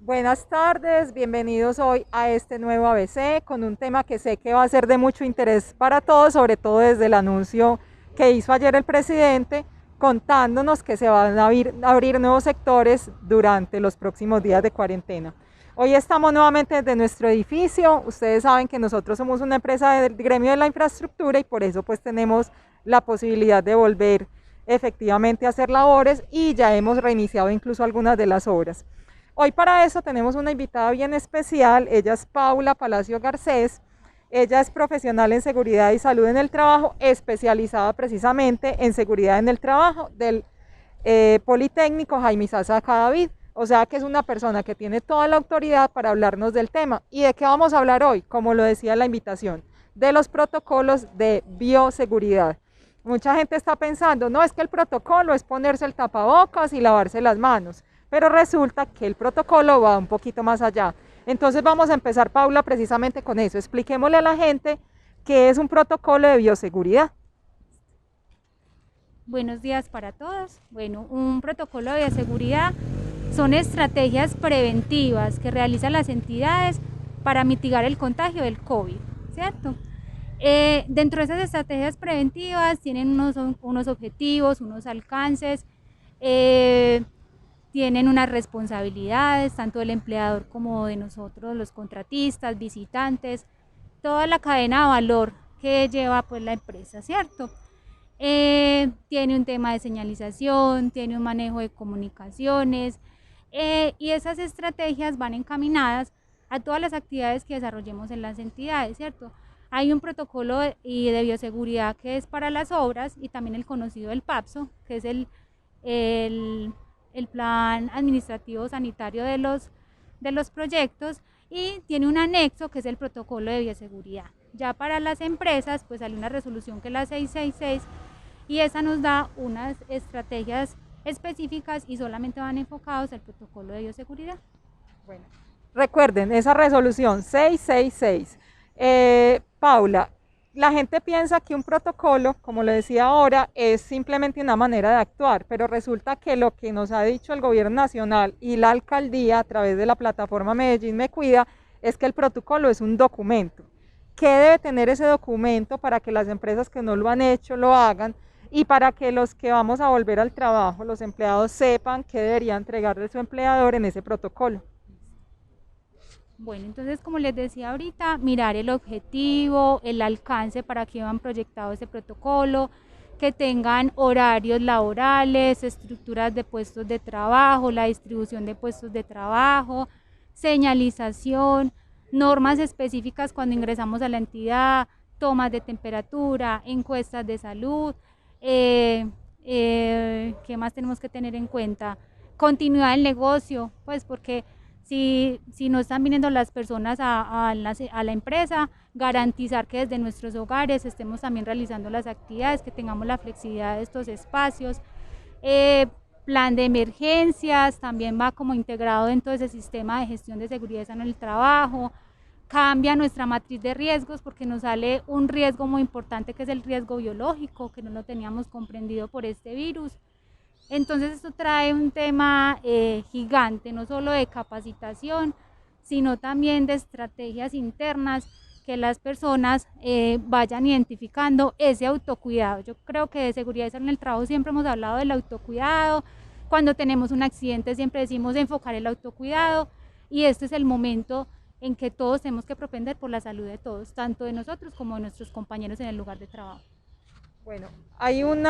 Buenas tardes, bienvenidos hoy a este nuevo ABC con un tema que sé que va a ser de mucho interés para todos, sobre todo desde el anuncio que hizo ayer el presidente, contándonos que se van a abrir nuevos sectores durante los próximos días de cuarentena. Hoy estamos nuevamente desde nuestro edificio. Ustedes saben que nosotros somos una empresa del gremio de la infraestructura y por eso pues tenemos la posibilidad de volver efectivamente a hacer labores y ya hemos reiniciado incluso algunas de las obras. Hoy para eso tenemos una invitada bien especial. Ella es Paula Palacio Garcés. Ella es profesional en seguridad y salud en el trabajo, especializada precisamente en seguridad en el trabajo del Politécnico Jaime Sasa Cadavid. O sea que es una persona que tiene toda la autoridad para hablarnos del tema. ¿Y de qué vamos a hablar hoy? Como lo decía la invitación, de los protocolos de bioseguridad. Mucha gente está pensando, no, es que el protocolo es ponerse el tapabocas y lavarse las manos, pero resulta que el protocolo va un poquito más allá. Entonces vamos a empezar, Paula, precisamente con eso. Expliquémosle a la gente qué es un protocolo de bioseguridad. Buenos días para todos. Bueno, un protocolo de bioseguridad son estrategias preventivas que realizan las entidades para mitigar el contagio del COVID, ¿cierto? Dentro de esas estrategias preventivas tienen unos objetivos, unos alcances, tienen unas responsabilidades, tanto del empleador como de nosotros, los contratistas, visitantes, toda la cadena de valor que lleva pues la empresa, ¿cierto? Tiene un tema de señalización, tiene un manejo de comunicaciones y esas estrategias van encaminadas a todas las actividades que desarrollemos en las entidades, ¿cierto? Hay un protocolo de bioseguridad que es para las obras y también el conocido del PAPSO, que es el plan administrativo sanitario de los proyectos, y tiene un anexo que es el protocolo de bioseguridad. Ya para las empresas pues sale una resolución que es la 666 y esa nos da unas estrategias específicas y solamente van enfocados al protocolo de bioseguridad. Bueno, recuerden esa resolución 666. Paula, la gente piensa que un protocolo, como le decía ahora, es simplemente una manera de actuar, pero resulta que lo que nos ha dicho el gobierno nacional y la alcaldía a través de la plataforma Medellín Me Cuida es que el protocolo es un documento. ¿Qué debe tener ese documento para que las empresas que no lo han hecho lo hagan y para que los que vamos a volver al trabajo, los empleados, sepan qué debería entregarle su empleador en ese protocolo? Bueno, entonces como les decía ahorita, mirar el objetivo, el alcance para que van proyectado ese protocolo, que tengan horarios laborales, estructuras de puestos de trabajo, la distribución de puestos de trabajo, señalización, normas específicas cuando ingresamos a la entidad, tomas de temperatura, encuestas de salud, ¿qué más tenemos que tener en cuenta? Continuidad del negocio, pues porque si no están viniendo las personas a la empresa, garantizar que desde nuestros hogares estemos también realizando las actividades, que tengamos la flexibilidad de estos espacios. Plan de emergencias también va como integrado dentro de ese sistema de gestión de seguridad en el trabajo. Cambia nuestra matriz de riesgos porque nos sale un riesgo muy importante que es el riesgo biológico, que no lo teníamos comprendido por este virus. Entonces esto trae un tema gigante, no solo de capacitación, sino también de estrategias internas que las personas vayan identificando ese autocuidado. Yo creo que de seguridad en el trabajo siempre hemos hablado del autocuidado. Cuando tenemos un accidente siempre decimos enfocar el autocuidado y este es el momento en que todos tenemos que propender por la salud de todos, tanto de nosotros como de nuestros compañeros en el lugar de trabajo. Bueno, hay un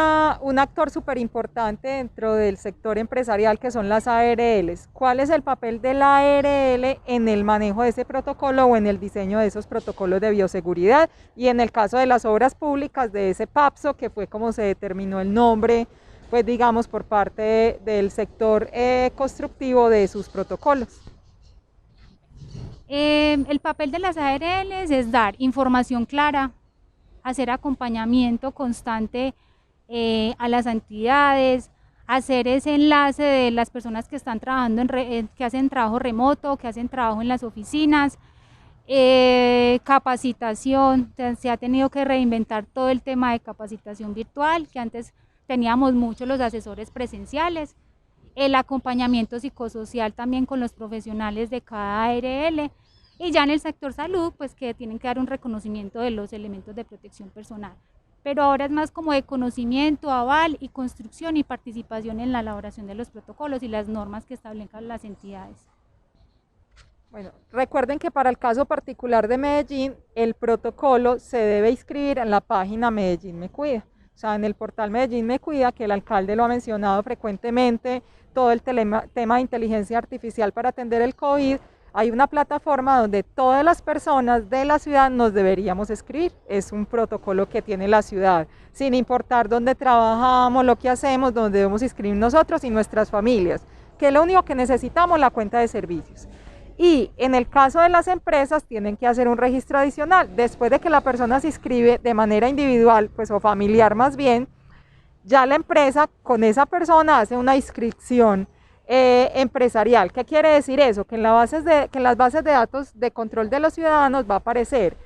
actor súper importante dentro del sector empresarial que son las ARLs. ¿Cuál es el papel de la ARL en el manejo de ese protocolo o en el diseño de esos protocolos de bioseguridad? Y en el caso de las obras públicas de ese PAPSO, que fue como se determinó el nombre, pues digamos por parte del sector constructivo de sus protocolos. El papel de las ARLs es dar información clara, hacer acompañamiento constante a las entidades, hacer ese enlace de las personas que están trabajando, que hacen trabajo remoto, que hacen trabajo en las oficinas, capacitación, se ha tenido que reinventar todo el tema de capacitación virtual, que antes teníamos muchos los asesores presenciales, el acompañamiento psicosocial también con los profesionales de cada ARL, y ya en el sector salud, pues que tienen que dar un reconocimiento de los elementos de protección personal. Pero ahora es más como de conocimiento, aval y construcción y participación en la elaboración de los protocolos y las normas que establezcan las entidades. Bueno, recuerden que para el caso particular de Medellín, el protocolo se debe inscribir en la página Medellín Me Cuida. O sea, en el portal Medellín Me Cuida, que el alcalde lo ha mencionado frecuentemente, todo el tema de inteligencia artificial para atender el COVID, hay una plataforma donde todas las personas de la ciudad nos deberíamos inscribir. Es un protocolo que tiene la ciudad, sin importar dónde trabajamos, lo que hacemos, donde debemos inscribir nosotros y nuestras familias, que es lo único que necesitamos, la cuenta de servicios. Y en el caso de las empresas tienen que hacer un registro adicional. Después de que la persona se inscribe de manera individual, pues o familiar más bien, ya la empresa con esa persona hace una inscripción empresarial. ¿Qué quiere decir eso? Que en las bases de datos de control de los ciudadanos va a aparecer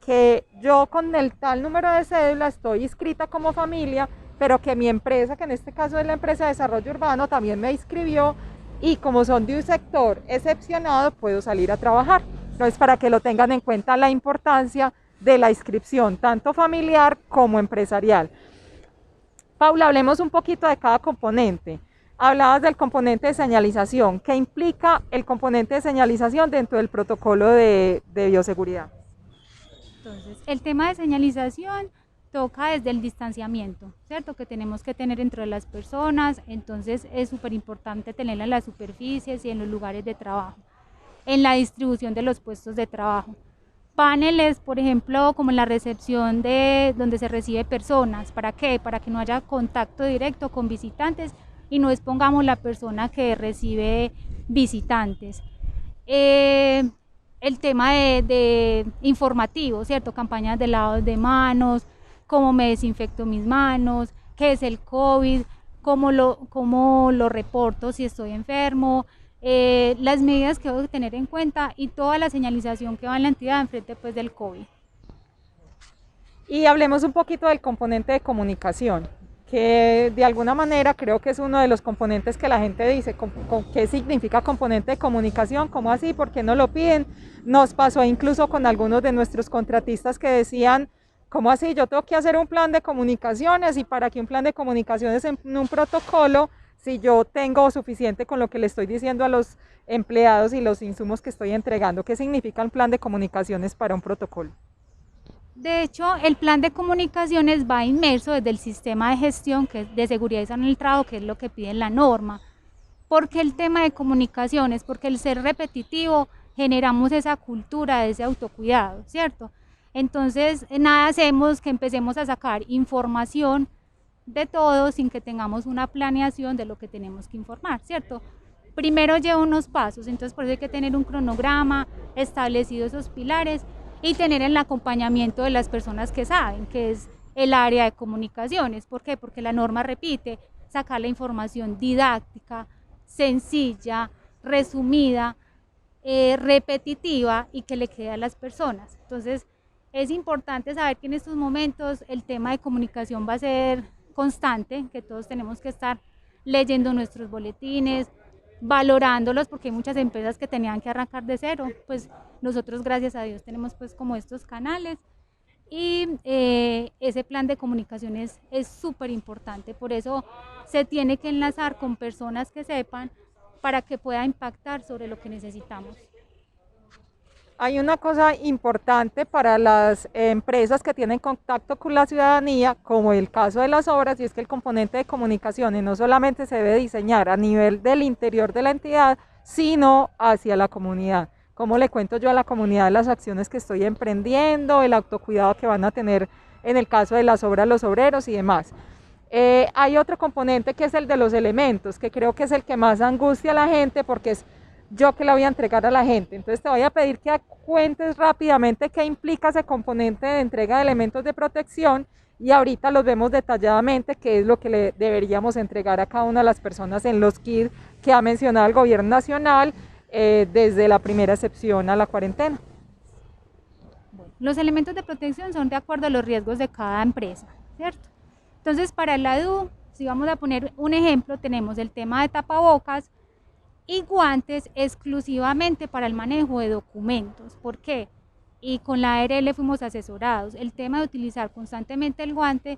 que yo con el tal número de cédula estoy inscrita como familia, pero que mi empresa, que en este caso es la empresa de desarrollo urbano, también me inscribió, y como son de un sector excepcionado, puedo salir a trabajar. Entonces, para que lo tengan en cuenta la importancia de la inscripción, tanto familiar como empresarial. Paula, hablemos un poquito de cada componente. Hablabas del componente de señalización. ¿Qué implica el componente de señalización dentro del protocolo de bioseguridad? Entonces, el tema de señalización toca desde el distanciamiento, ¿cierto? Que tenemos que tener entre las personas, entonces es súper importante tenerla en las superficies y en los lugares de trabajo, en la distribución de los puestos de trabajo. Paneles, por ejemplo, como en la recepción de donde se recibe personas. ¿Para qué? Para que no haya contacto directo con visitantes y no expongamos la persona que recibe visitantes. El tema de informativo, ¿cierto? Campañas de lavado de manos, cómo me desinfecto mis manos, qué es el COVID, cómo lo reporto si estoy enfermo, las medidas que debo tener en cuenta y toda la señalización que va en la entidad en frente pues, del COVID. Y hablemos un poquito del componente de comunicación, que de alguna manera creo que es uno de los componentes que la gente dice, ¿qué significa componente de comunicación? ¿Cómo así? ¿Por qué no lo piden? Nos pasó incluso con algunos de nuestros contratistas que decían, ¿cómo así? Yo tengo que hacer un plan de comunicaciones, y para que un plan de comunicaciones en un protocolo, si yo tengo suficiente con lo que le estoy diciendo a los empleados y los insumos que estoy entregando. ¿Qué significa un plan de comunicaciones para un protocolo? De hecho, el plan de comunicaciones va inmerso desde el sistema de gestión de seguridad y salud en el trabajo, que es lo que pide la norma. ¿Por qué el tema de comunicaciones? Porque el ser repetitivo generamos esa cultura de ese autocuidado, ¿cierto? Entonces, nada hacemos que empecemos a sacar información de todo sin que tengamos una planeación de lo que tenemos que informar, ¿cierto? Primero lleva unos pasos, entonces por eso hay que tener un cronograma, establecido esos pilares y tener el acompañamiento de las personas que saben, que es el área de comunicaciones. ¿Por qué? Porque la norma repite, sacar la información didáctica, sencilla, resumida, repetitiva y que le quede a las personas. Entonces, es importante saber que en estos momentos el tema de comunicación va a ser constante, que todos tenemos que estar leyendo nuestros boletines, valorándolos, porque hay muchas empresas que tenían que arrancar de cero. Pues nosotros, gracias a Dios, tenemos pues como estos canales, y ese plan de comunicaciones es súper importante. Por eso se tiene que enlazar con personas que sepan para que pueda impactar sobre lo que necesitamos. Hay una cosa importante para las empresas que tienen contacto con la ciudadanía, como el caso de las obras, y es que el componente de comunicaciones no solamente se debe diseñar a nivel del interior de la entidad, sino hacia la comunidad. ¿Cómo le cuento yo a la comunidad las acciones que estoy emprendiendo, el autocuidado que van a tener en el caso de las obras, los obreros y demás? Hay otro componente que es el de los elementos, que creo que es el que más angustia a la gente, porque es yo que la voy a entregar a la gente. Entonces te voy a pedir que cuentes rápidamente qué implica ese componente de entrega de elementos de protección, y ahorita los vemos detalladamente qué es lo que le deberíamos entregar a cada una de las personas en los kits que ha mencionado el gobierno nacional desde la primera excepción a la cuarentena. Los elementos de protección son de acuerdo a los riesgos de cada empresa, ¿cierto? Entonces, para la EDU Si vamos a poner un ejemplo, tenemos el tema de tapabocas y guantes exclusivamente para el manejo de documentos. ¿Por qué? Y con la ARL fuimos asesorados. El tema de utilizar constantemente el guante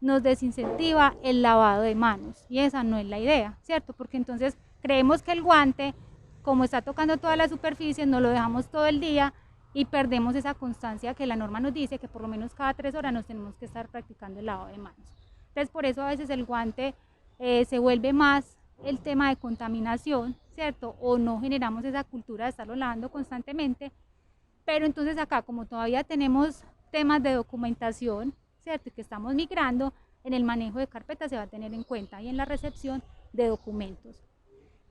nos desincentiva el lavado de manos y esa no es la idea, ¿cierto? Porque entonces creemos que el guante, como está tocando toda la superficie, nos lo dejamos todo el día y perdemos esa constancia que la norma nos dice que por lo menos cada 3 horas nos tenemos que estar practicando el lavado de manos. Entonces por eso a veces el guante se vuelve más el tema de contaminación, ¿cierto? O no generamos esa cultura de estarlo lavando constantemente, pero entonces acá como todavía tenemos temas de documentación, ¿cierto? Y que estamos migrando, en el manejo de carpetas se va a tener en cuenta y en la recepción de documentos.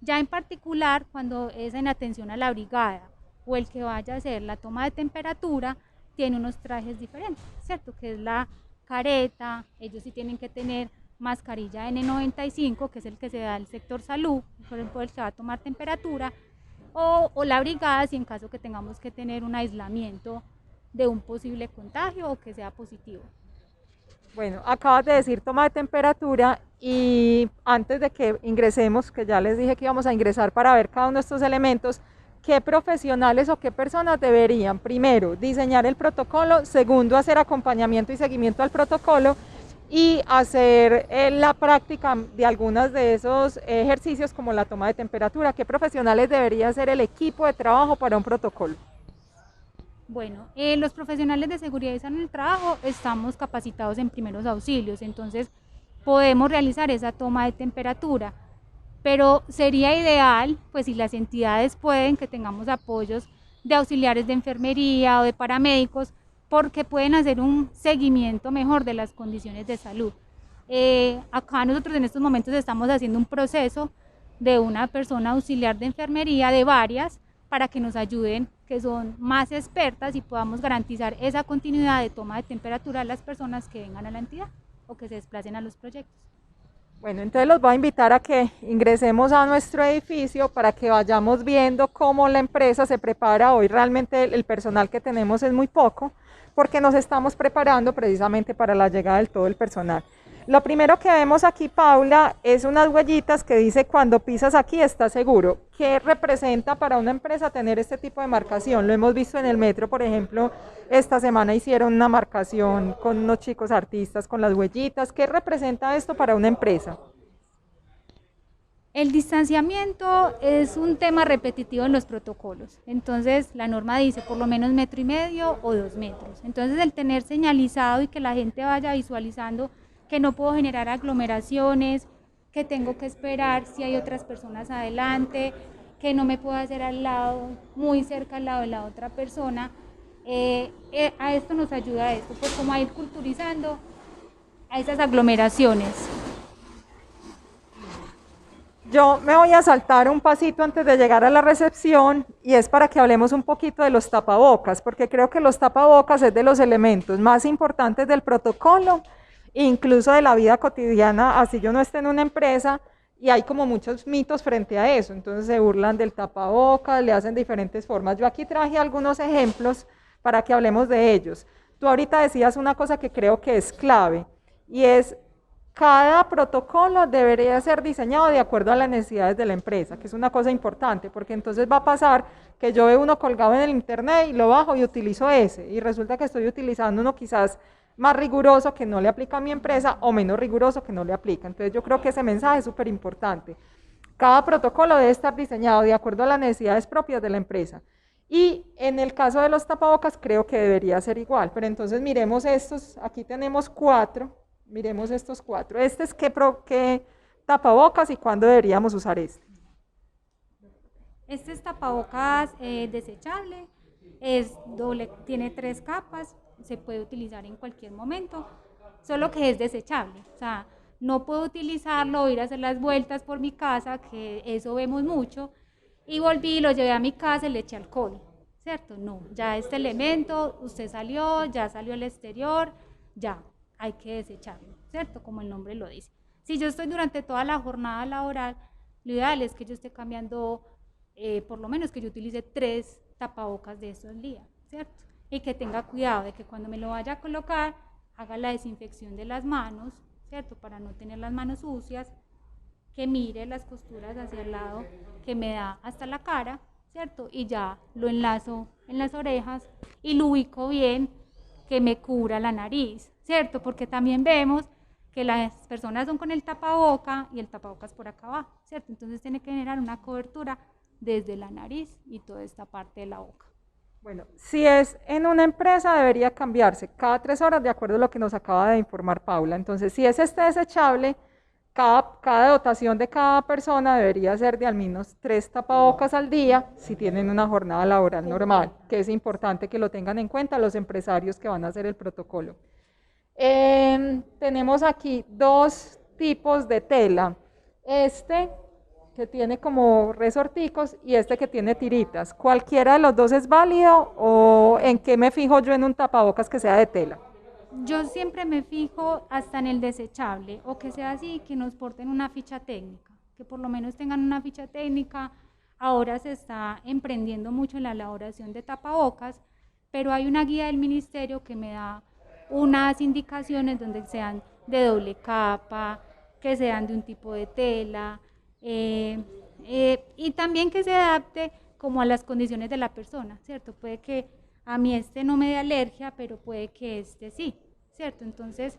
Ya en particular cuando es en atención a la brigada o el que vaya a hacer la toma de temperatura, tiene unos trajes diferentes, ¿cierto? Que es la careta, ellos sí tienen que tener mascarilla N95, que es el que se da al sector salud, por ejemplo, el que va a tomar temperatura, o la brigada si en caso que tengamos que tener un aislamiento de un posible contagio o que sea positivo. Bueno, acabas de decir toma de temperatura y antes de que ingresemos, que ya les dije que íbamos a ingresar para ver cada uno de estos elementos, ¿qué profesionales o qué personas deberían, primero, diseñar el protocolo, segundo, hacer acompañamiento y seguimiento al protocolo y hacer la práctica de algunos de esos ejercicios como la toma de temperatura? ¿Qué profesionales debería ser el equipo de trabajo para un protocolo? Bueno, los profesionales de seguridad y salud en el trabajo estamos capacitados en primeros auxilios, entonces podemos realizar esa toma de temperatura, pero sería ideal, pues si las entidades pueden, que tengamos apoyos de auxiliares de enfermería o de paramédicos, porque pueden hacer un seguimiento mejor de las condiciones de salud. Acá nosotros en estos momentos estamos haciendo un proceso de una persona auxiliar de enfermería, de varias, para que nos ayuden, que son más expertas y podamos garantizar esa continuidad de toma de temperatura a las personas que vengan a la entidad o que se desplacen a los proyectos. Bueno, entonces los voy a invitar a que ingresemos a nuestro edificio para que vayamos viendo cómo la empresa se prepara. Hoy realmente el personal que tenemos es muy poco porque nos estamos preparando precisamente para la llegada del todo el personal. Lo primero que vemos aquí, Paula, es unas huellitas que dice cuando pisas aquí estás seguro. ¿Qué representa para una empresa tener este tipo de marcación? Lo hemos visto en el metro, por ejemplo, esta semana hicieron una marcación con unos chicos artistas con las huellitas. ¿Qué representa esto para una empresa? El distanciamiento es un tema repetitivo en los protocolos, entonces la norma dice por lo menos 1,5 metros o 2 metros. Entonces el tener señalizado y que la gente vaya visualizando que no puedo generar aglomeraciones, que tengo que esperar si hay otras personas adelante, que no me puedo hacer al lado, muy cerca al lado de la otra persona, a esto nos ayuda esto, pues como a ir culturizando a esas aglomeraciones. Yo me voy a saltar un pasito antes de llegar a la recepción y es para que hablemos un poquito de los tapabocas, porque creo que los tapabocas es de los elementos más importantes del protocolo, incluso de la vida cotidiana, así yo no esté en una empresa y hay como muchos mitos frente a eso, entonces se burlan del tapabocas, le hacen diferentes formas. Yo aquí traje algunos ejemplos para que hablemos de ellos. Tú ahorita decías una cosa que creo que es clave y es cada protocolo debería ser diseñado de acuerdo a las necesidades de la empresa, que es una cosa importante, porque entonces va a pasar que yo veo uno colgado en el internet y lo bajo y utilizo ese, y resulta que estoy utilizando uno quizás más riguroso que no le aplica a mi empresa o menos riguroso que no le aplica. Entonces yo creo que ese mensaje es súper importante. Cada protocolo debe estar diseñado de acuerdo a las necesidades propias de la empresa. Y en el caso de los tapabocas creo que debería ser igual, pero entonces miremos estos, aquí tenemos 4. Miremos estos 4. Este es qué tapabocas y cuándo deberíamos usar este. Este es tapabocas desechable, es doble, tiene 3 capas, se puede utilizar en cualquier momento, solo que es desechable. O sea, no puedo utilizarlo, ir a hacer las vueltas por mi casa, que eso vemos mucho, y volví, lo llevé a mi casa y le eché alcohol, ¿cierto? No, ya este elemento, usted salió, ya salió al exterior, ya. Hay que desecharlo, ¿cierto? Como el nombre lo dice. Si yo estoy durante toda la jornada laboral, lo ideal es que yo esté cambiando, por lo menos que yo utilice 3 tapabocas de estos al día, ¿cierto? Y que tenga cuidado de que cuando me lo vaya a colocar, haga la desinfección de las manos, ¿cierto? Para no tener las manos sucias, que mire las costuras hacia el lado que me da hasta la cara, ¿cierto? Y ya lo enlazo en las orejas y lo ubico bien, que me cubra la nariz, ¿cierto? Porque también vemos que las personas son con el tapaboca y el tapabocas por acá abajo, ¿cierto? Entonces tiene que generar una cobertura desde la nariz y toda esta parte de la boca. Bueno, si es en una empresa debería cambiarse cada 3 horas de acuerdo a lo que nos acaba de informar Paula. Entonces, si es este desechable, cada dotación de cada persona debería ser de al menos 3 tapabocas al día si tienen una jornada laboral normal, que es importante que lo tengan en cuenta los empresarios que van a hacer el protocolo. Tenemos aquí 2 tipos de tela. Este que tiene como resorticos y este que tiene tiritas. ¿Cualquiera de los dos es válido o en qué me fijo yo en un tapabocas que sea de tela? Yo siempre me fijo hasta en el desechable, o que sea así, que nos porten una ficha técnica, que por lo menos tengan una ficha técnica. Ahora se está emprendiendo mucho en la elaboración de tapabocas, pero hay una guía del ministerio que me da unas indicaciones donde sean de doble capa, que sean de un tipo de tela, y también que se adapte como a las condiciones de la persona, ¿cierto? Puede que a mí este no me dé alergia, pero puede que este sí, ¿cierto? Entonces,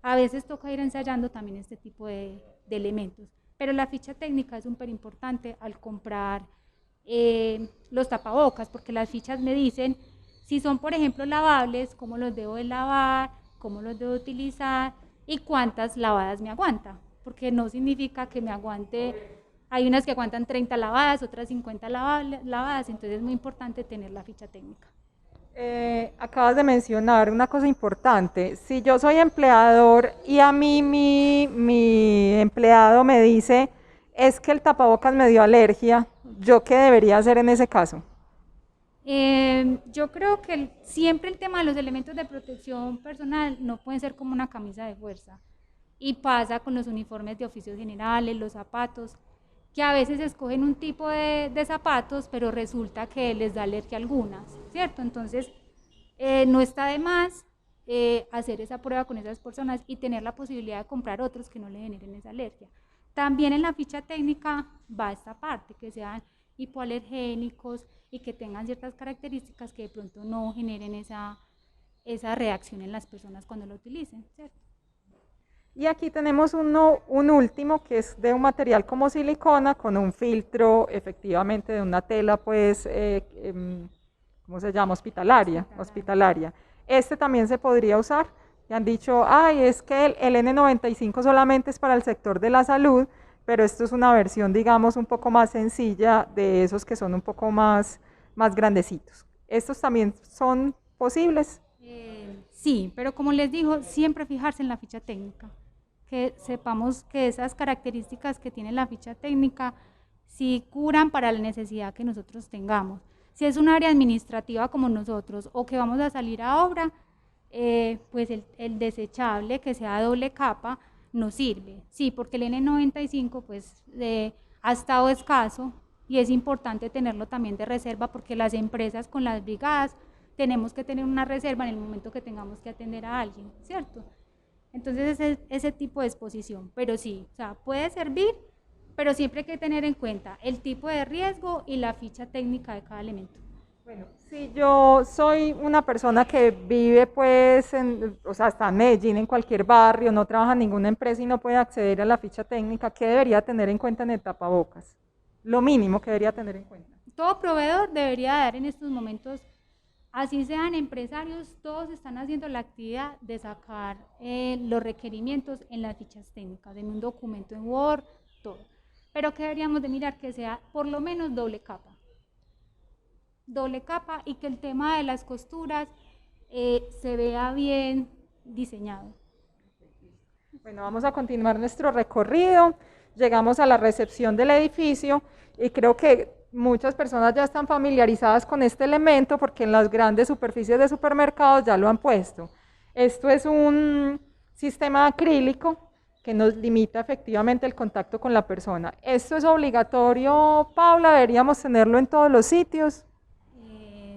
a veces toca ir ensayando también este tipo de elementos. Pero la ficha técnica es súper importante al comprar los tapabocas, porque las fichas me dicen si son, por ejemplo, lavables, cómo los debo de lavar, cómo los debo utilizar y cuántas lavadas me aguanta, porque no significa que me aguante, hay unas que aguantan 30 lavadas, otras 50 lavadas, entonces es muy importante tener la ficha técnica. Acabas de mencionar una cosa importante. Si yo soy empleador y a mí mi empleado me dice, es que el tapabocas me dio alergia, ¿yo qué debería hacer en ese caso? Yo creo que siempre el tema de los elementos de protección personal no pueden ser como una camisa de fuerza. Y pasa con los uniformes de oficios generales, los zapatos, que a veces escogen un tipo de zapatos, pero resulta que les da alergia a algunas, ¿cierto? Entonces, no está de más hacer esa prueba con esas personas y tener la posibilidad de comprar otros que no le generen esa alergia. También en la ficha técnica va esta parte, que sean hipoalergénicos y que tengan ciertas características que de pronto no generen esa reacción en las personas cuando lo utilicen, ¿cierto? Y aquí tenemos un último que es de un material como silicona con un filtro efectivamente de una tela pues, ¿cómo se llama? Hospitalaria. Este también se podría usar. Y han dicho, ay, es que el N95 solamente es para el sector de la salud, pero esto es una versión, digamos, un poco más sencilla de esos que son un poco más grandecitos. ¿Estos también son posibles? Sí, pero como les digo, siempre fijarse en la ficha técnica, que sepamos que esas características que tiene la ficha técnica sí curan para la necesidad que nosotros tengamos. Si es un área administrativa como nosotros o que vamos a salir a obra, pues el desechable que sea doble capa nos sirve. Sí, porque el N95 pues ha estado escaso y es importante tenerlo también de reserva, porque las empresas con las brigadas tenemos que tener una reserva en el momento que tengamos que atender a alguien, ¿cierto? Entonces ese tipo de exposición, pero sí, o sea, puede servir, pero siempre hay que tener en cuenta el tipo de riesgo y la ficha técnica de cada elemento. Bueno, si yo soy una persona que vive pues, o sea, está en Medellín, en cualquier barrio, no trabaja en ninguna empresa y no puede acceder a la ficha técnica, ¿qué debería tener en cuenta en el tapabocas? Lo mínimo que debería tener en cuenta. Todo proveedor debería dar en estos momentos, así sean empresarios, todos están haciendo la actividad de sacar los requerimientos en las fichas técnicas, en un documento en Word, todo. Pero que deberíamos de mirar que sea por lo menos doble capa y que el tema de las costuras se vea bien diseñado. Bueno, vamos a continuar nuestro recorrido. Llegamos a la recepción del edificio y creo que muchas personas ya están familiarizadas con este elemento porque en las grandes superficies de supermercados ya lo han puesto. Esto es un sistema acrílico que nos limita efectivamente el contacto con la persona. ¿Esto es obligatorio, Paula? ¿Deberíamos tenerlo en todos los sitios?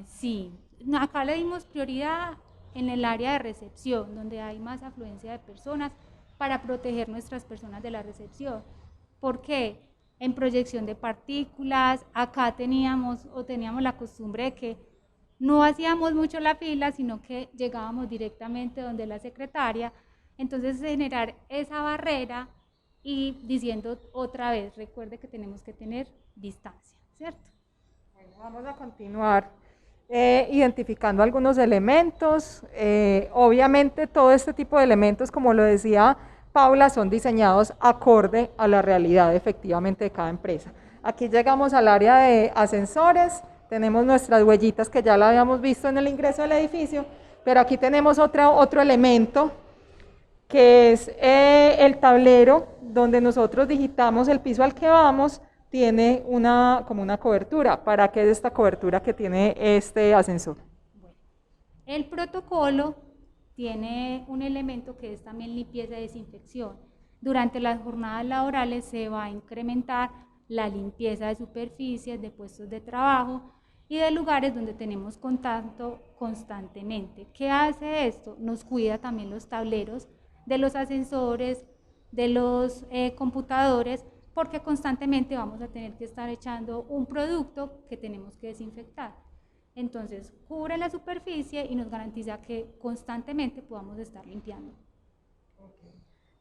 Sí, acá le dimos prioridad en el área de recepción, donde hay más afluencia de personas, para proteger nuestras personas de la recepción. ¿Por qué? En proyección de partículas, acá teníamos la costumbre de que no hacíamos mucho la fila, sino que llegábamos directamente donde la secretaria. Entonces generar esa barrera y diciendo otra vez, recuerde que tenemos que tener distancia, ¿cierto? Bueno, vamos a continuar identificando algunos elementos. Obviamente todo este tipo de elementos, como lo decía Paula, son diseñados acorde a la realidad efectivamente de cada empresa. Aquí llegamos al área de ascensores, tenemos nuestras huellitas que ya la habíamos visto en el ingreso del edificio, pero aquí tenemos otro elemento que es el tablero donde nosotros digitamos el piso al que vamos, tiene como una cobertura. ¿Para qué es esta cobertura que tiene este ascensor? Bueno, el protocolo tiene un elemento que es también limpieza y desinfección. Durante las jornadas laborales se va a incrementar la limpieza de superficies, de puestos de trabajo y de lugares donde tenemos contacto constantemente. ¿Qué hace esto? Nos cuida también los tableros de los ascensores, de los computadores, porque constantemente vamos a tener que estar echando un producto que tenemos que desinfectar. Entonces, cubre la superficie y nos garantiza que constantemente podamos estar limpiando.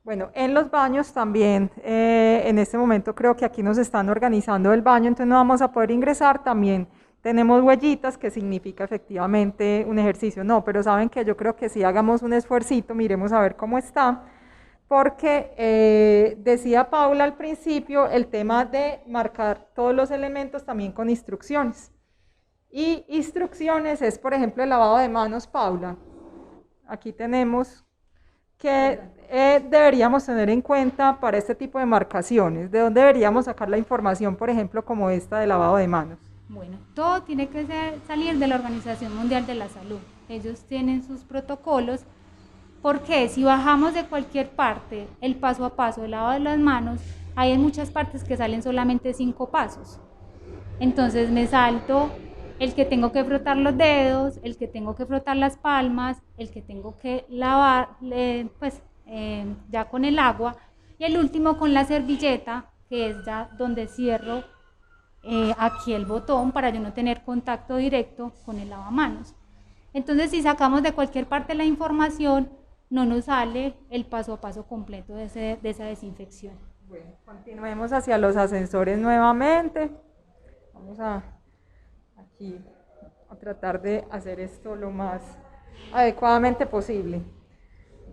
Bueno, en los baños también, en este momento creo que aquí nos están organizando el baño, entonces no vamos a poder ingresar, también tenemos huellitas, que significa efectivamente un ejercicio. No, pero saben que yo creo que si hagamos un esfuercito, miremos a ver cómo está, porque decía Paula al principio el tema de marcar todos los elementos también con instrucciones. Y instrucciones es, por ejemplo, el lavado de manos, Paula. Aquí tenemos que deberíamos tener en cuenta para este tipo de marcaciones. ¿De dónde deberíamos sacar la información, por ejemplo, como esta de lavado de manos? Bueno, todo tiene que salir de la Organización Mundial de la Salud. Ellos tienen sus protocolos, porque si bajamos de cualquier parte el paso a paso del lavado de las manos, hay en muchas partes que salen solamente 5 pasos. Entonces me salto el que tengo que frotar los dedos, el que tengo que frotar las palmas, el que tengo que lavar ya con el agua, y el último con la servilleta, que es ya donde cierro aquí el botón para yo no tener contacto directo con el lavamanos. Entonces, si sacamos de cualquier parte la información, no nos sale el paso a paso completo de esa desinfección. Bueno, continuemos hacia los ascensores nuevamente. Vamos aquí a tratar de hacer esto lo más adecuadamente posible.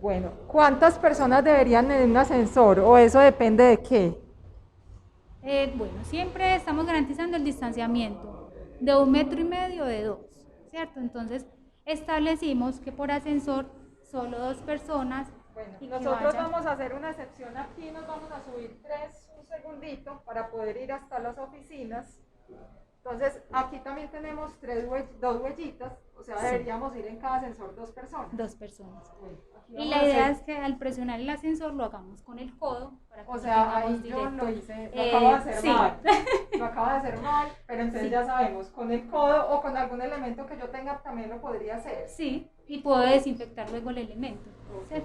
Bueno, ¿cuántas personas deberían en un ascensor o eso depende de qué? Bueno, siempre estamos garantizando el distanciamiento de 1,5 metros de 2, ¿cierto? Entonces, establecimos que por ascensor solo 2 personas. Bueno, nosotros vamos a hacer una excepción aquí, nos vamos a subir un segundito para poder ir hasta las oficinas. Entonces, aquí también tenemos 2 huellitas, o sea, deberíamos ir en cada ascensor 2 personas. 2 personas. Bueno, y la idea es que al presionar el ascensor lo hagamos con el codo. Para que o sea, ahí directo. yo lo hice, lo acabo de hacer mal. Lo acabo de hacer mal, pero entonces ya sabemos, con el codo o con algún elemento que yo tenga también lo podría hacer. Sí, y puedo desinfectar luego el elemento. Okay.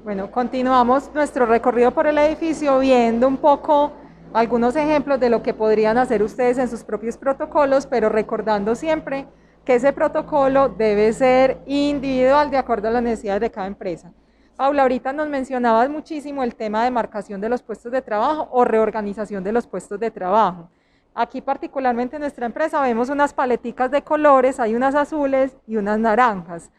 Bueno, continuamos nuestro recorrido por el edificio viendo un poco algunos ejemplos de lo que podrían hacer ustedes en sus propios protocolos, pero recordando siempre que ese protocolo debe ser individual de acuerdo a las necesidades de cada empresa. Paula, ahorita nos mencionabas muchísimo el tema de marcación de los puestos de trabajo o reorganización de los puestos de trabajo. Aquí particularmente en nuestra empresa vemos unas paleticas de colores, hay unas azules y unas naranjas.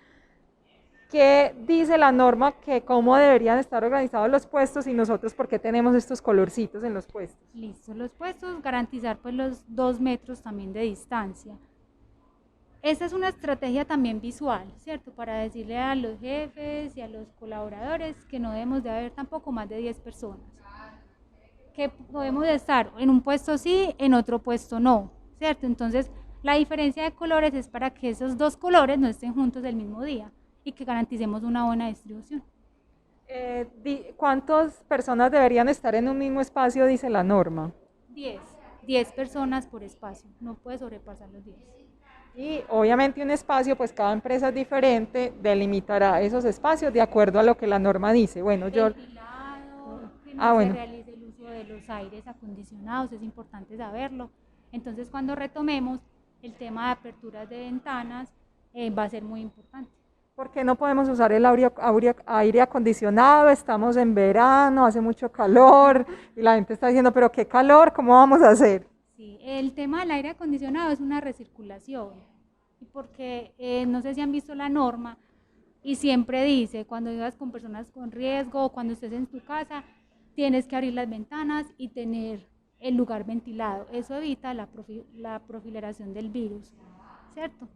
¿Qué dice la norma que cómo deberían estar organizados los puestos y nosotros por qué tenemos estos colorcitos en los puestos? Listo, los puestos, garantizar pues los 2 metros también de distancia. Esta es una estrategia también visual, ¿cierto? Para decirle a los jefes y a los colaboradores que no debemos de haber tampoco más de 10 personas. Que podemos estar en un puesto sí, en otro puesto no, ¿cierto? Entonces, la diferencia de colores es para que esos 2 colores no estén juntos el mismo día y que garanticemos una buena distribución. ¿Cuántas personas deberían estar en un mismo espacio, dice la norma? 10 personas por espacio, no puede sobrepasar los 10. Y obviamente un espacio, pues cada empresa es diferente, delimitará esos espacios de acuerdo a lo que la norma dice. Bueno, yo... Ventilado, que no Ah, se bueno. realice el uso de los aires acondicionados, es importante saberlo. Entonces, cuando retomemos el tema de aperturas de ventanas, va a ser muy importante. ¿Por qué no podemos usar el aire acondicionado? Estamos en verano, hace mucho calor y la gente está diciendo, pero qué calor, ¿cómo vamos a hacer? Sí, el tema del aire acondicionado es una recirculación, porque no sé si han visto la norma y siempre dice, cuando vivas con personas con riesgo o cuando estés en tu casa, tienes que abrir las ventanas y tener el lugar ventilado. Eso evita la proliferación del virus, ¿cierto?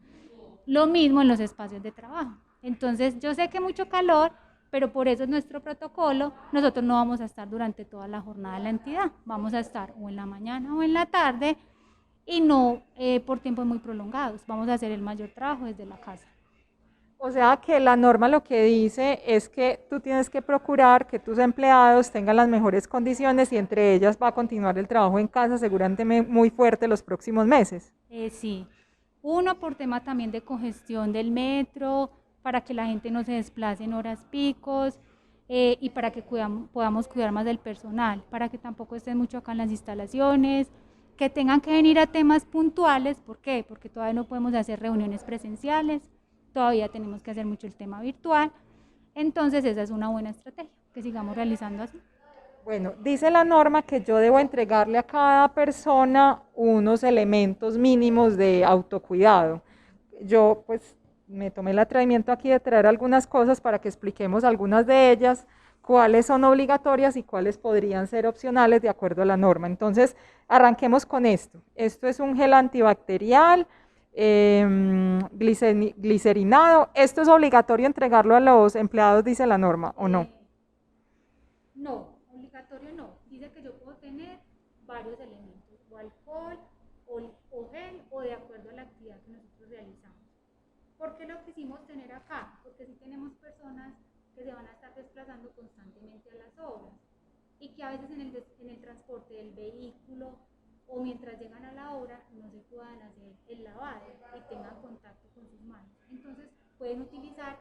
Lo mismo en los espacios de trabajo. Entonces, yo sé que mucho calor, pero por eso es nuestro protocolo. Nosotros no vamos a estar durante toda la jornada de la entidad. Vamos a estar o en la mañana o en la tarde y no por tiempos muy prolongados. Vamos a hacer el mayor trabajo desde la casa. O sea que la norma lo que dice es que tú tienes que procurar que tus empleados tengan las mejores condiciones y entre ellas va a continuar el trabajo en casa seguramente muy fuerte los próximos meses. Sí, uno por tema también de congestión del metro, para que la gente no se desplace en horas picos y para que podamos cuidar más del personal, para que tampoco estén mucho acá en las instalaciones, que tengan que venir a temas puntuales. ¿Por qué? Porque todavía no podemos hacer reuniones presenciales, todavía tenemos que hacer mucho el tema virtual. Entonces esa es una buena estrategia, que sigamos realizando así. Bueno, dice la norma que yo debo entregarle a cada persona unos elementos mínimos de autocuidado. Yo pues me tomé el atrevimiento aquí de traer algunas cosas para que expliquemos algunas de ellas, cuáles son obligatorias y cuáles podrían ser opcionales de acuerdo a la norma. Entonces, arranquemos con esto. Esto es un gel antibacterial, glicerinado. ¿Esto es obligatorio entregarlo a los empleados, dice la norma, o no? No, obligatorio no. Dice que yo puedo tener varios elementos, o alcohol, o gel, o de acuerdo a la actividad que nosotros realizamos. ¿Por qué lo quisimos tener acá? Porque si tenemos personas que se van a estar desplazando constantemente a las obras y que a veces en el transporte del vehículo o mientras llegan a la obra no se puedan hacer el lavado y tengan contacto con sus manos. Entonces pueden utilizar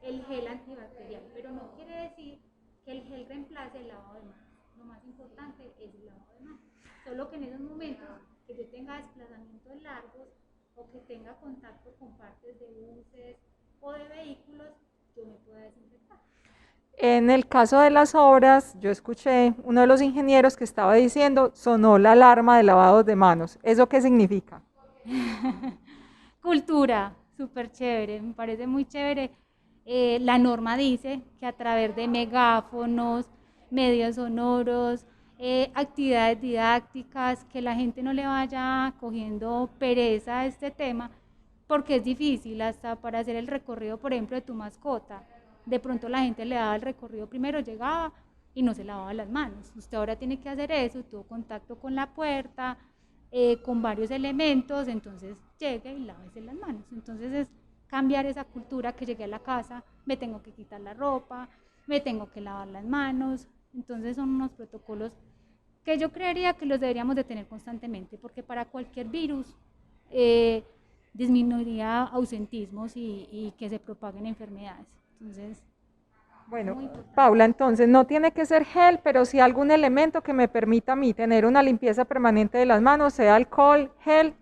el gel antibacterial, pero no quiere decir que el gel reemplace el lavado de manos. Lo más importante es el lavado de manos. Solo que en esos momentos que yo tenga desplazamientos largos o que tenga contacto con partes de buses o de vehículos, yo me pueda desinfectar. En el caso de las obras, yo escuché uno de los ingenieros que estaba diciendo, sonó la alarma de lavados de manos. ¿Eso qué significa? Cultura, súper chévere, me parece muy chévere. La norma dice que a través de megáfonos, medios sonoros, actividades didácticas, que la gente no le vaya cogiendo pereza a este tema, porque es difícil hasta para hacer el recorrido, por ejemplo, de tu mascota. De pronto la gente le daba el recorrido primero, llegaba y no se lavaba las manos. Usted ahora tiene que hacer eso, tuvo contacto con la puerta, con varios elementos, entonces llegue y lávese las manos. Entonces es cambiar esa cultura que llegué a la casa, me tengo que quitar la ropa, me tengo que lavar las manos. Entonces son unos protocolos que yo creería que los deberíamos de tener constantemente, porque para cualquier virus disminuiría ausentismos y que se propaguen enfermedades. Entonces, bueno, Paula, entonces no tiene que ser gel, pero sí algún elemento que me permita a mí tener una limpieza permanente de las manos, sea alcohol, gel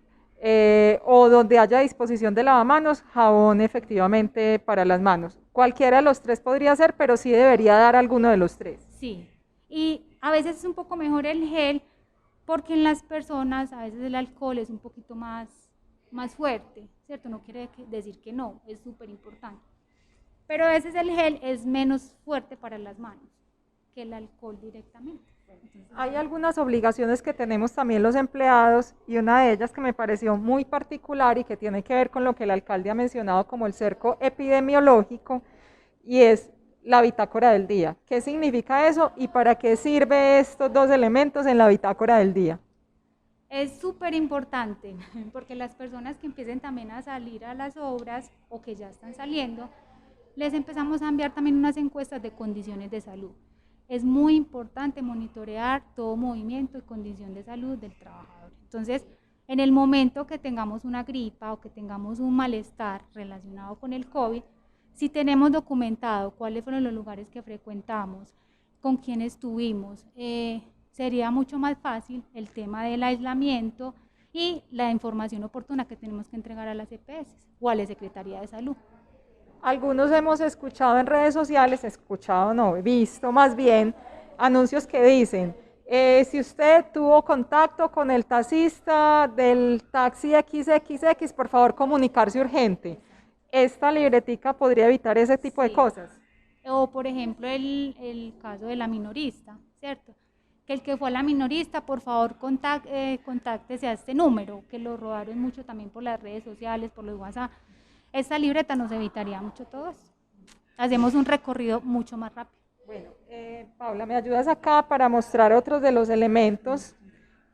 o donde haya disposición de lavamanos, jabón efectivamente para las manos. Cualquiera de los tres podría ser, pero sí debería dar alguno de los tres. Sí, y a veces es un poco mejor el gel porque en las personas a veces el alcohol es un poquito más fuerte, ¿cierto? No quiere decir que no, es súper importante. Pero a veces el gel es menos fuerte para las manos que el alcohol directamente. Entonces, hay algunas obligaciones que tenemos también los empleados y una de ellas que me pareció muy particular y que tiene que ver con lo que el alcalde ha mencionado como el cerco epidemiológico y es la bitácora del día. ¿Qué significa eso y para qué sirve estos dos elementos en la bitácora del día? es súper importante porque las personas que empiecen también a salir a las obras o que ya están saliendo, les empezamos a enviar también unas encuestas de condiciones de salud. Es muy importante monitorear todo movimiento y condición de salud del trabajador. Entonces, En el momento que tengamos una gripa o que tengamos un malestar relacionado con el COVID, si tenemos documentado cuáles fueron los lugares que frecuentamos, con quién estuvimos, sería mucho más fácil el tema del aislamiento y la información oportuna que tenemos que entregar a las EPS o a la Secretaría de Salud. Algunos hemos escuchado en redes sociales, visto más bien anuncios que dicen, si usted tuvo contacto con el taxista del taxi XXX, por favor comunicarse urgente. Esta libretica podría evitar ese tipo de cosas. O por ejemplo el caso de la minorista, ¿cierto? Que el que fue a la minorista, por favor contáctese a este número, que lo robaron mucho también por las redes sociales, por los WhatsApp. Esta libreta nos evitaría mucho todo eso. Hacemos un recorrido mucho más rápido. Bueno, Paula, ¿me ayudas acá para mostrar otros de los elementos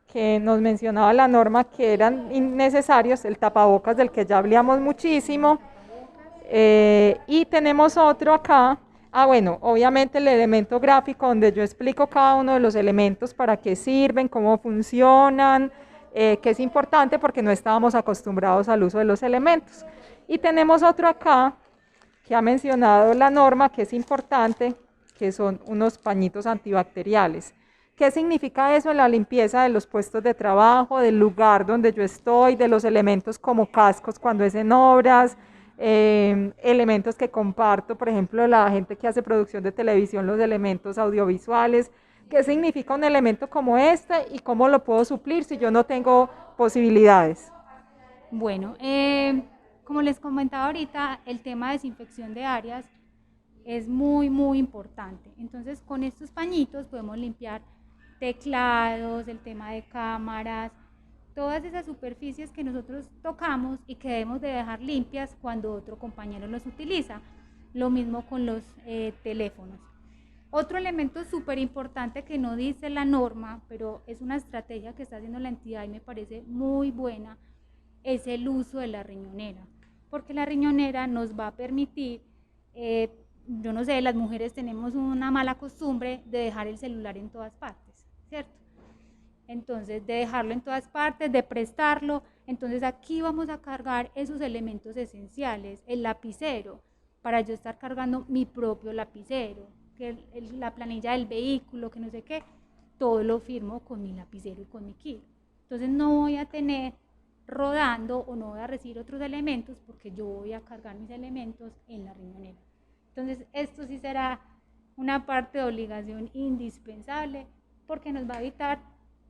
que nos mencionaba la norma que eran innecesarios? El tapabocas, del que ya hablamos muchísimo. Y tenemos otro acá. Bueno, obviamente el elemento gráfico donde yo explico cada uno de los elementos, para qué sirven, cómo funcionan, que es importante porque no estábamos acostumbrados al uso de los elementos. Y tenemos otro acá que ha mencionado la norma, que es importante, que son unos pañitos antibacteriales. ¿Qué significa eso en la limpieza de los puestos de trabajo, del lugar donde yo estoy, de los elementos como cascos cuando es en obras, elementos que comparto, por ejemplo, la gente que hace producción de televisión, los elementos audiovisuales? ¿Qué significa un elemento como este y cómo lo puedo suplir si yo no tengo posibilidades? Bueno, como les comentaba ahorita, el tema de desinfección de áreas es muy importante. Entonces, con estos pañitos podemos limpiar teclados, el tema de cámaras, todas esas superficies que nosotros tocamos y que debemos de dejar limpias cuando otro compañero los utiliza. Lo mismo con los teléfonos. Otro elemento súper importante que no dice la norma, pero es una estrategia que está haciendo la entidad y me parece muy buena, es el uso de la riñonera, porque la riñonera nos va a permitir, yo no sé, las mujeres tenemos una mala costumbre de dejar el celular en todas partes, ¿cierto? Entonces, de dejarlo en todas partes, de prestarlo. Entonces aquí vamos a cargar esos elementos esenciales, el lapicero, para yo estar cargando mi propio lapicero, que la planilla del vehículo, que no sé qué, todo lo firmo con mi lapicero y con mi kit. Entonces no voy a tener rodando o no voy a recibir otros elementos porque yo voy a cargar mis elementos en la riñonera. Entonces esto sí será una parte de obligación indispensable porque nos va a evitar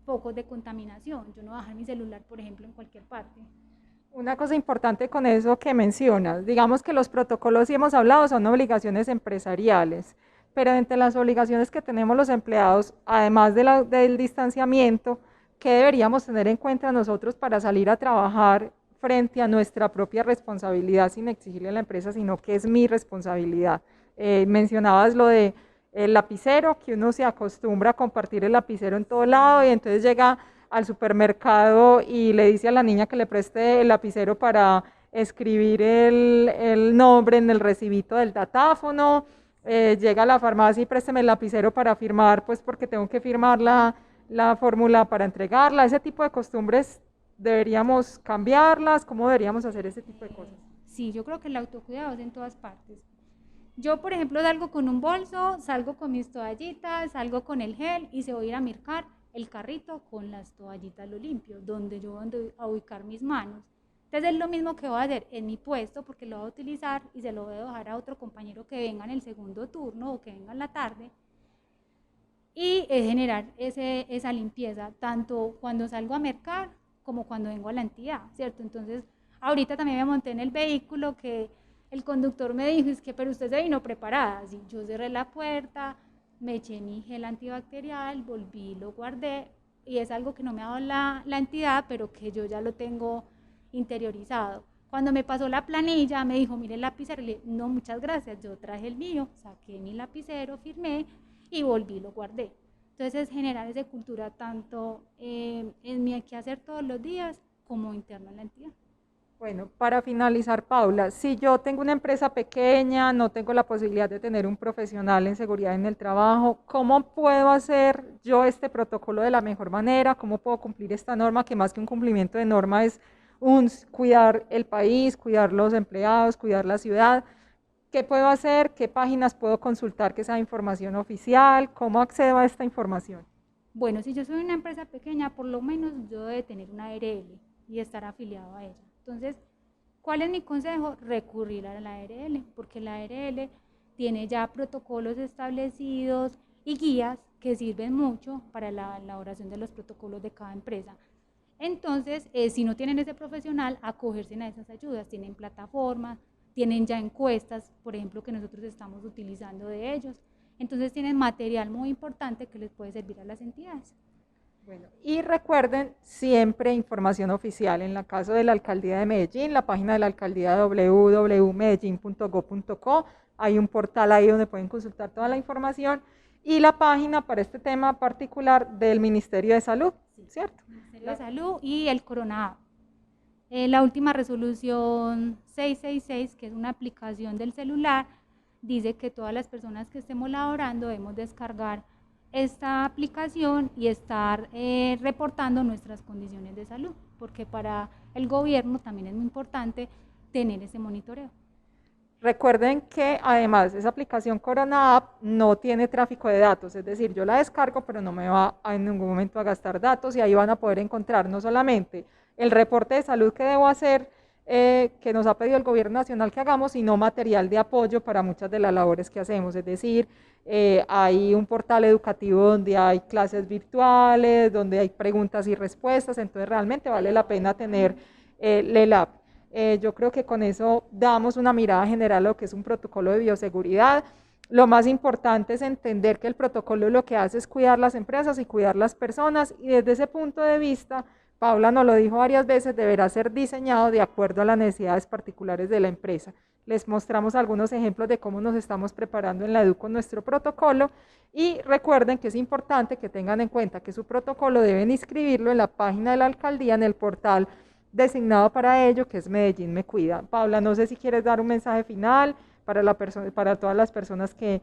focos de contaminación. Yo no voy a dejar mi celular, por ejemplo, en cualquier parte. Una cosa importante con eso que mencionas, digamos que los protocolos, sí hemos hablado, son obligaciones empresariales, pero entre las obligaciones que tenemos los empleados, además del distanciamiento, ¿qué deberíamos tener en cuenta nosotros para salir a trabajar frente a nuestra propia responsabilidad, sin exigirle a la empresa, sino que es mi responsabilidad? Mencionabas lo de el lapicero, que uno se acostumbra a compartir el lapicero en todo lado y entonces llega al supermercado y le dice a la niña que le preste el lapicero para escribir el nombre en el recibito del datáfono. Llega a la farmacia y présteme el lapicero para firmar, pues porque tengo que firmar la fórmula para entregarla. Ese tipo de costumbres deberíamos cambiarlas. ¿Cómo deberíamos hacer ese tipo de cosas? Sí, yo creo que el autocuidado es en todas partes. Yo, por ejemplo, salgo con un bolso, salgo con mis toallitas, salgo con el gel y se voy a ir a mercar el carrito con las toallitas lo limpio, donde yo voy a ubicar mis manos. Entonces es lo mismo que voy a hacer en mi puesto porque lo voy a utilizar y se lo voy a dejar a otro compañero que venga en el segundo turno o que venga en la tarde. Y es generar esa limpieza, tanto cuando salgo a mercar como cuando vengo a la entidad, ¿cierto? Entonces, ahorita también me monté en el vehículo que el conductor me dijo, es que, pero usted se vino preparada. Sí, yo cerré la puerta, me eché mi gel antibacterial, volví, lo guardé, y es algo que no me ha dado la entidad, pero que yo ya lo tengo interiorizado. Cuando me pasó la planilla, me dijo, mire el lapicero, le dije, no, muchas gracias, yo traje el mío, saqué mi lapicero, firmé, y volví, lo guardé. Entonces, es generar esa cultura tanto en mi quehacer todos los días, como interno en la entidad. Bueno, para finalizar, Paula, si yo tengo una empresa pequeña, no tengo la posibilidad de tener un profesional en seguridad en el trabajo, ¿cómo puedo hacer yo este protocolo de la mejor manera? ¿Cómo puedo cumplir esta norma, que más que un cumplimiento de norma es cuidar el país, cuidar los empleados, cuidar la ciudad? ¿Qué puedo hacer? ¿Qué páginas puedo consultar que sea información oficial? ¿Cómo accedo a esta información? Bueno, si yo soy una empresa pequeña, por lo menos yo debo tener una ARL y estar afiliado a ella. Entonces, ¿cuál es mi consejo? Recurrir a la ARL, porque la ARL tiene ya protocolos establecidos y guías que sirven mucho para la elaboración de los protocolos de cada empresa. Entonces, si no tienen ese profesional, acogerse a esas ayudas. Tienen plataformas, tienen ya encuestas, por ejemplo, que nosotros estamos utilizando de ellos. Entonces, tienen material muy importante que les puede servir a las entidades. Bueno, y recuerden siempre información oficial. En el caso de la Alcaldía de Medellín, la página de la Alcaldía www.medellin.go.co, hay un portal ahí donde pueden consultar toda la información, y la página para este tema particular del Ministerio de Salud, ¿cierto? Ministerio de Salud y el Corona. La última resolución 666, que es una aplicación del celular, dice que todas las personas que estemos laborando debemos descargar esta aplicación y estar reportando nuestras condiciones de salud, porque para el gobierno también es muy importante tener ese monitoreo. Recuerden que además esa aplicación Corona App no tiene tráfico de datos, es decir, yo la descargo, pero no me va en ningún momento a gastar datos, y ahí van a poder encontrar no solamente el reporte de salud que debo hacer, que nos ha pedido el gobierno nacional que hagamos, sino material de apoyo para muchas de las labores que hacemos, es decir, hay un portal educativo donde hay clases virtuales, donde hay preguntas y respuestas, entonces realmente vale la pena tener el app. Yo creo que con eso damos una mirada general a lo que es un protocolo de bioseguridad. Lo más importante es entender que el protocolo lo que hace es cuidar las empresas y cuidar las personas, y desde ese punto de vista, Paula nos lo dijo varias veces, deberá ser diseñado de acuerdo a las necesidades particulares de la empresa. Les mostramos algunos ejemplos de cómo nos estamos preparando en la EDU con nuestro protocolo, y recuerden que es importante que tengan en cuenta que su protocolo deben inscribirlo en la página de la alcaldía, en el portal designado para ello, que es Medellín Me Cuida. Paula, no sé si quieres dar un mensaje final para todas las personas que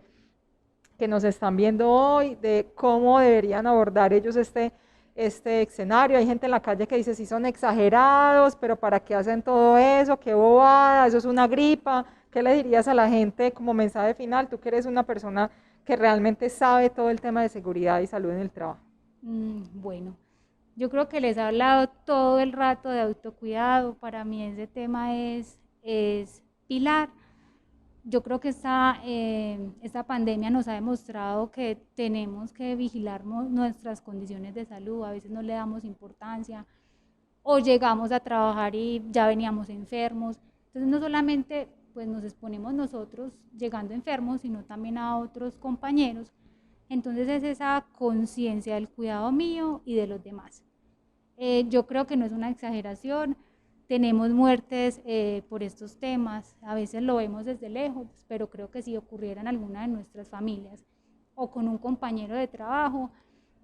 nos están viendo hoy, de cómo deberían abordar ellos este escenario. Hay gente en la calle que dice, sí son exagerados, pero ¿para qué hacen todo eso? ¡Qué bobada! Eso es una gripa. ¿Qué le dirías a la gente como mensaje final? Tú que eres una persona que realmente sabe todo el tema de seguridad y salud en el trabajo. Bueno, yo creo que les he hablado todo el rato de autocuidado. Para mí ese tema es pilar. Yo creo que esta pandemia nos ha demostrado que tenemos que vigilar nuestras condiciones de salud. A veces no le damos importancia o llegamos a trabajar y ya veníamos enfermos. Entonces no solamente pues, nos exponemos nosotros llegando enfermos, sino también a otros compañeros. Entonces es esa conciencia del cuidado mío y de los demás. Yo creo que no es una exageración, tenemos muertes por estos temas, a veces lo vemos desde lejos, pero creo que si ocurriera en alguna de nuestras familias o con un compañero de trabajo,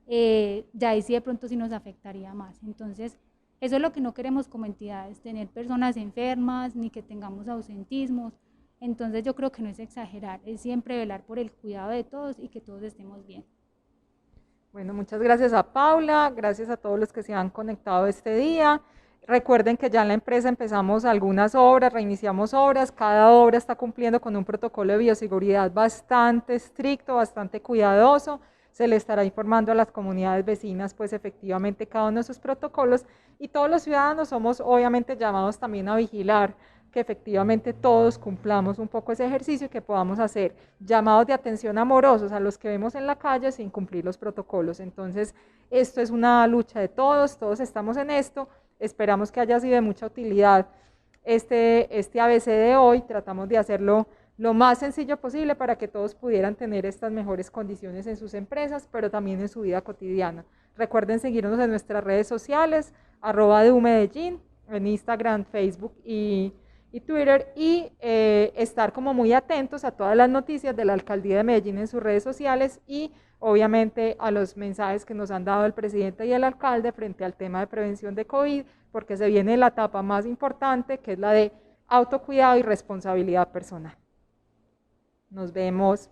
ya ahí sí de pronto sí nos afectaría más. Entonces, eso es lo que no queremos como entidades, tener personas enfermas ni que tengamos ausentismos. Entonces yo creo que no es exagerar, es siempre velar por el cuidado de todos y que todos estemos bien. Bueno, muchas gracias a Paula, gracias a todos los que se han conectado este día. Recuerden que ya en la empresa empezamos algunas obras, reiniciamos obras, cada obra está cumpliendo con un protocolo de bioseguridad bastante estricto, bastante cuidadoso. Se le estará informando a las comunidades vecinas, pues efectivamente cada uno de sus protocolos, y todos los ciudadanos somos obviamente llamados también a vigilar que efectivamente todos cumplamos un poco ese ejercicio y que podamos hacer llamados de atención amorosos a los que vemos en la calle sin cumplir los protocolos. Entonces, esto es una lucha de todos, todos estamos en esto, esperamos que haya sido de mucha utilidad este ABC de hoy, tratamos de hacerlo lo más sencillo posible para que todos pudieran tener estas mejores condiciones en sus empresas, pero también en su vida cotidiana. Recuerden seguirnos en nuestras redes sociales, @DUMedellín, en Instagram, Facebook y y Twitter, y estar como muy atentos a todas las noticias de la Alcaldía de Medellín en sus redes sociales y obviamente a los mensajes que nos han dado el presidente y el alcalde frente al tema de prevención de COVID, porque se viene la etapa más importante, que es la de autocuidado y responsabilidad personal. Nos vemos.